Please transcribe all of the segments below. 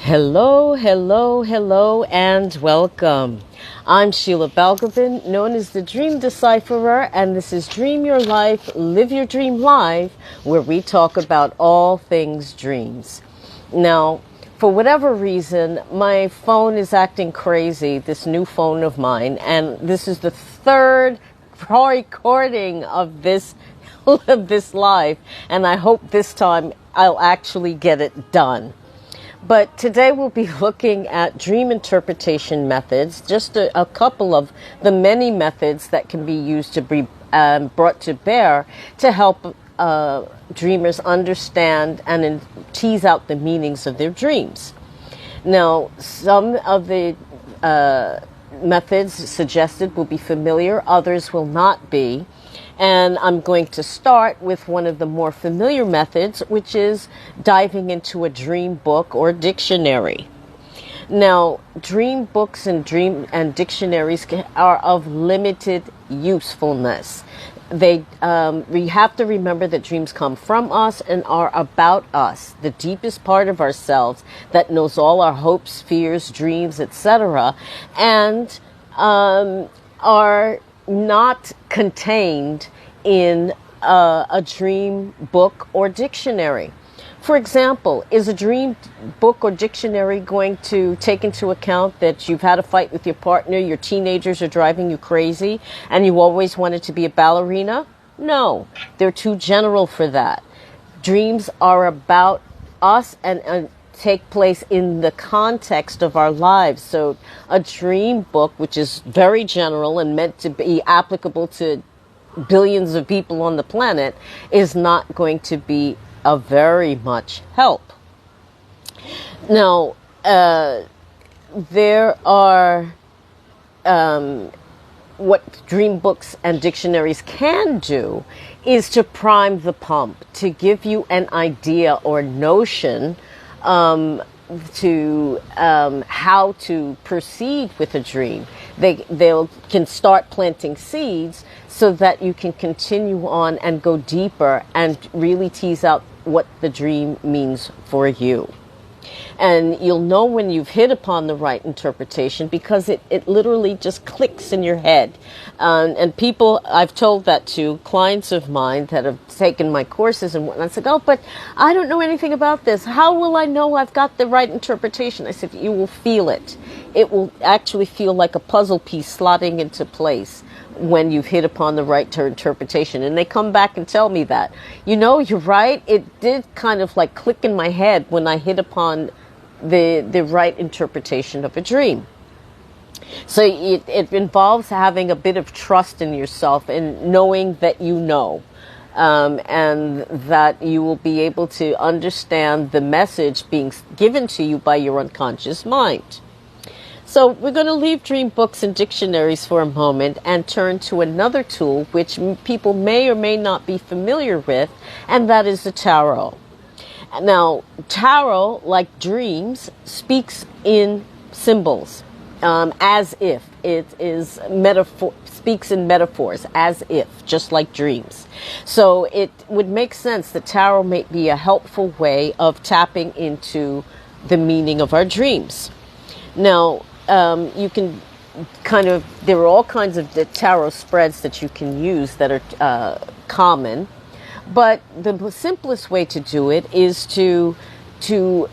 Hello, hello, hello, and welcome. I'm Sheila Balgobin, known as the Dream Decipherer, and this is Dream Your Life, Live Your Dream Live, where we talk about all things dreams. Now, for whatever reason, my phone is acting crazy, this new phone of mine, and this is the third recording of this of this live, and I hope this time I'll actually get it done. But today we'll be looking at dream interpretation methods, just a couple of the many methods that can be used to be brought to bear to help dreamers understand and tease out the meanings of their dreams. Now, some of the methods suggested will be familiar, others will not be. And I'm going to start with one of the more familiar methods, which is diving into a dream book or dictionary. Now, dream books and dictionaries are of limited usefulness. We have to remember that dreams come from us and are about us, the deepest part of ourselves that knows all our hopes, fears, dreams, etc., and are not contained in a dream book or dictionary. For example, is a dream book or dictionary going to take into account that you've had a fight with your partner, your teenagers are driving you crazy, and you always wanted to be a ballerina? No, they're too general for that. Dreams are about us and take place in the context of our lives. So a dream book, which is very general and meant to be applicable to billions of people on the planet, is not going to be of very much help. Now, there are what dream books and dictionaries can do is to prime the pump, to give you an idea or notion to how to proceed with a dream. They can start planting seeds so that you can continue on and go deeper and really tease out what the dream means for you. And you'll know when you've hit upon the right interpretation because it literally just clicks in your head. And people, I've told that to clients of mine that have taken my courses and whatnot. I said, oh, but I don't know anything about this. How will I know I've got the right interpretation? I said, you will feel it. It will actually feel like a puzzle piece slotting into place when you've hit upon the right interpretation. And they come back and tell me that. You know, you're right. It did kind of like click in my head when I hit upon the right interpretation of a dream. So it involves having a bit of trust in yourself and knowing that you know, and that you will be able to understand the message being given to you by your unconscious mind. So we're going to leave dream books and dictionaries for a moment and turn to another tool which people may or may not be familiar with, and that is the tarot. Now, tarot, like dreams, speaks in symbols, as if it is speaks in metaphors, as if, just like dreams. So it would make sense that tarot may be a helpful way of tapping into the meaning of our dreams. Now, you can there are all kinds of tarot spreads that you can use that are common. But the simplest way to do it is to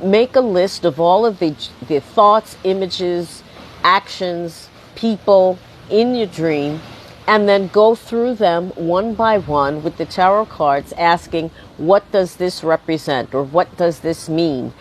make a list of all of the thoughts, images, actions, people in your dream, and then go through them one by one with the tarot cards asking, what does this represent, or what does this mean?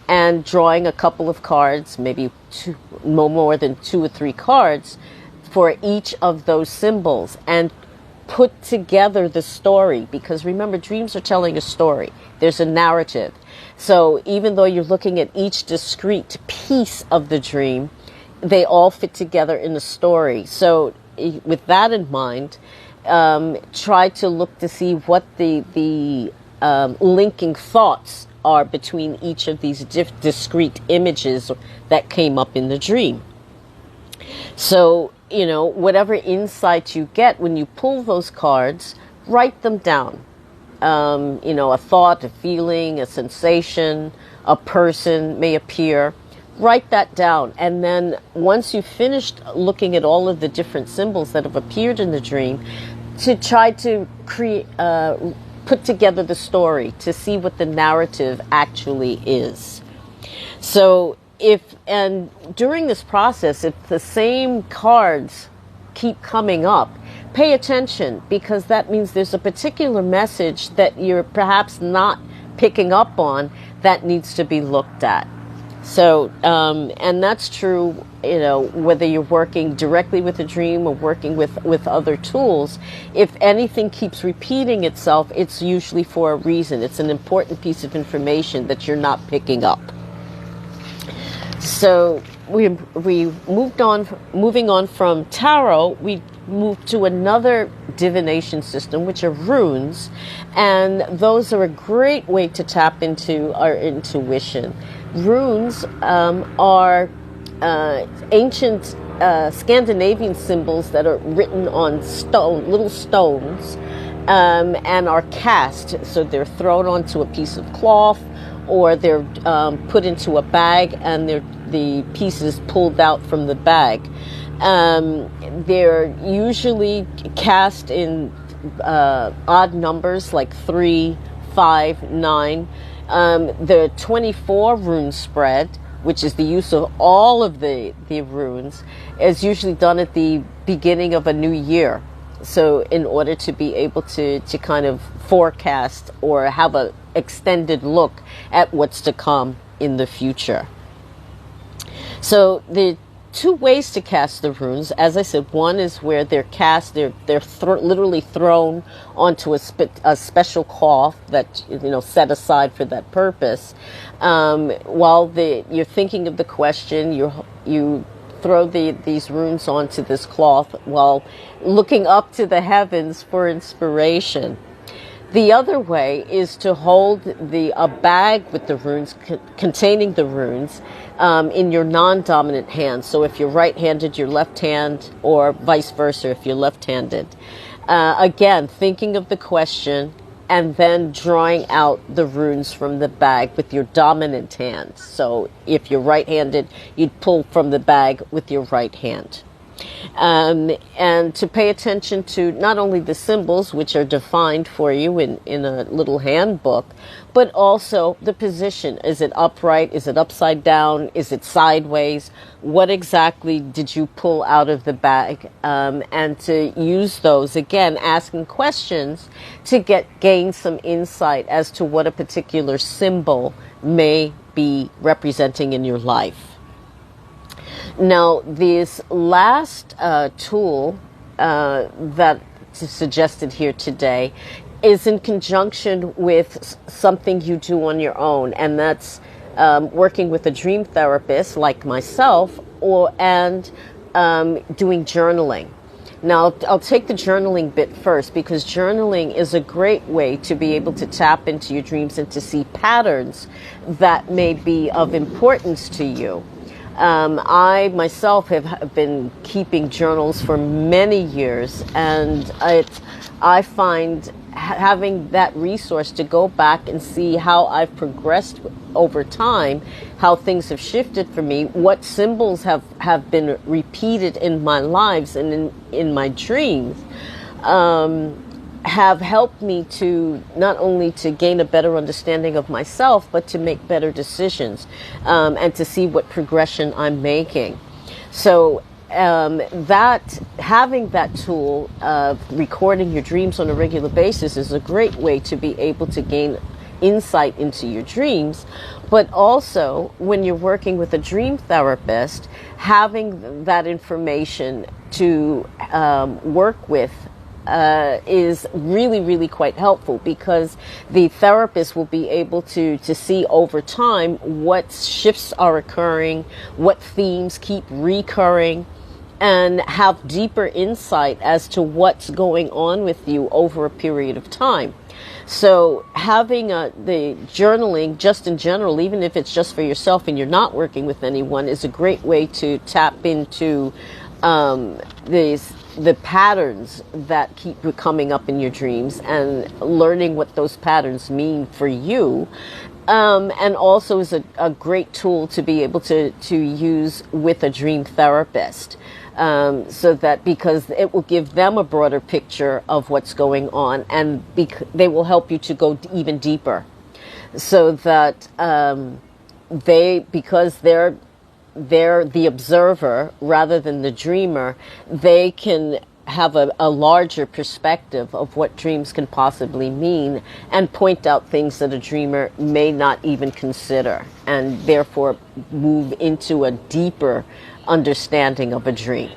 And drawing a couple of cards, maybe no more than 2 or 3 cards for each of those symbols, and put together the story, because remember, dreams are telling a story. There's a narrative. So even though you're looking at each discrete piece of the dream, they all fit together in the story. So with that in mind, try to look to see what the linking thoughts are between each of these discrete images that came up in the dream. So, you know, whatever insight you get when you pull those cards, write them down. A thought, a feeling, a sensation, a person may appear. write that down. And then once you've finished looking at all of the different symbols that have appeared in the dream, to try to create, put together the story to see what the narrative actually is. So and during this process, if the same cards keep coming up, pay attention, because that means there's a particular message that you're perhaps not picking up on that needs to be looked at. So, and that's true, whether you're working directly with a dream or working with other tools. If anything keeps repeating itself, it's usually for a reason. It's an important piece of information that you're not picking up. So we moving on from tarot, we moved to another divination system, which are runes, and those are a great way to tap into our intuition. Runes are ancient Scandinavian symbols that are written on little stones, and are cast. So they're thrown onto a piece of cloth, or they're put into a bag, and the pieces pulled out from the bag. They're usually cast in odd numbers like 3, 5, 9. The 24 rune spread, which is the use of all of the runes, is usually done at the beginning of a new year. So in order to be able to kind of forecast or have an extended look at what's to come in the future. So the two ways to cast the runes, as I said, one is where they're cast, they're literally thrown onto a special cloth that set aside for that purpose. While you're thinking of the question, you throw these runes onto this cloth while looking up to the heavens for inspiration. The other way is to hold a bag with the runes, containing the runes, in your non-dominant hand. So if you're right-handed, your left hand, or vice versa if you're left-handed. Again, thinking of the question and then drawing out the runes from the bag with your dominant hand. So if you're right-handed, you'd pull from the bag with your right hand. And to pay attention to not only the symbols, which are defined for you in a little handbook, but also the position. Is it upright? Is it upside down? Is it sideways? What exactly did you pull out of the bag? And to use those, again, asking questions to gain some insight as to what a particular symbol may be representing in your life. Now, this last tool that is suggested here today is in conjunction with something you do on your own, and that's working with a dream therapist like myself, and doing journaling. Now, I'll take the journaling bit first, because journaling is a great way to be able to tap into your dreams and to see patterns that may be of importance to you. I myself have been keeping journals for many years, and I find having that resource to go back and see how I've progressed over time, how things have shifted for me, what symbols have been repeated in my lives and in my dreams, have helped me to not only to gain a better understanding of myself, but to make better decisions, and to see what progression I'm making. So having that tool of recording your dreams on a regular basis is a great way to be able to gain insight into your dreams. But also, when you're working with a dream therapist, having that information to work with is really, really quite helpful, because the therapist will be able to see over time what shifts are occurring, what themes keep recurring, and have deeper insight as to what's going on with you over a period of time. So having the journaling, just in general, even if it's just for yourself and you're not working with anyone, is a great way to tap into the patterns that keep coming up in your dreams, and learning what those patterns mean for you, And also is a great tool to be able to use with a dream therapist. So that because it will give them a broader picture of what's going on, and they will help you to go even deeper, so that because they're the observer rather than the dreamer, they can have a larger perspective of what dreams can possibly mean and point out things that a dreamer may not even consider, and therefore move into a deeper understanding of a dream.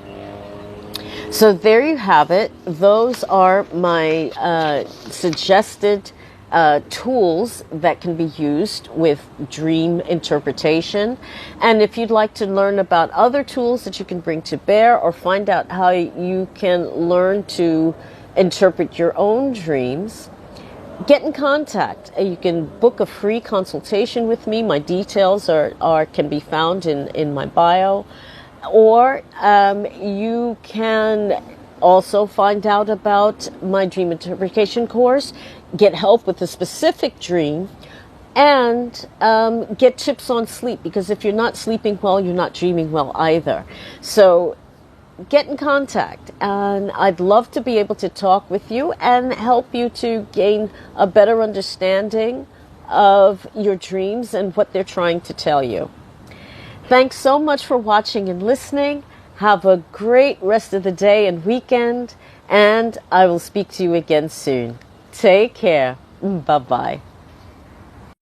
So there you have it. Those are my suggested tools that can be used with dream interpretation. And if you'd like to learn about other tools that you can bring to bear, or find out how you can learn to interpret your own dreams, get in contact. You can book a free consultation with me. My details can be found in my bio. Or you can also find out about my dream interpretation course, get help with a specific dream, and get tips on sleep, because if you're not sleeping well, you're not dreaming well either. So get in contact, and I'd love to be able to talk with you and help you to gain a better understanding of your dreams and what they're trying to tell you. Thanks so much for watching and listening. Have a great rest of the day and weekend, and I will speak to you again soon. Take care. Bye-bye.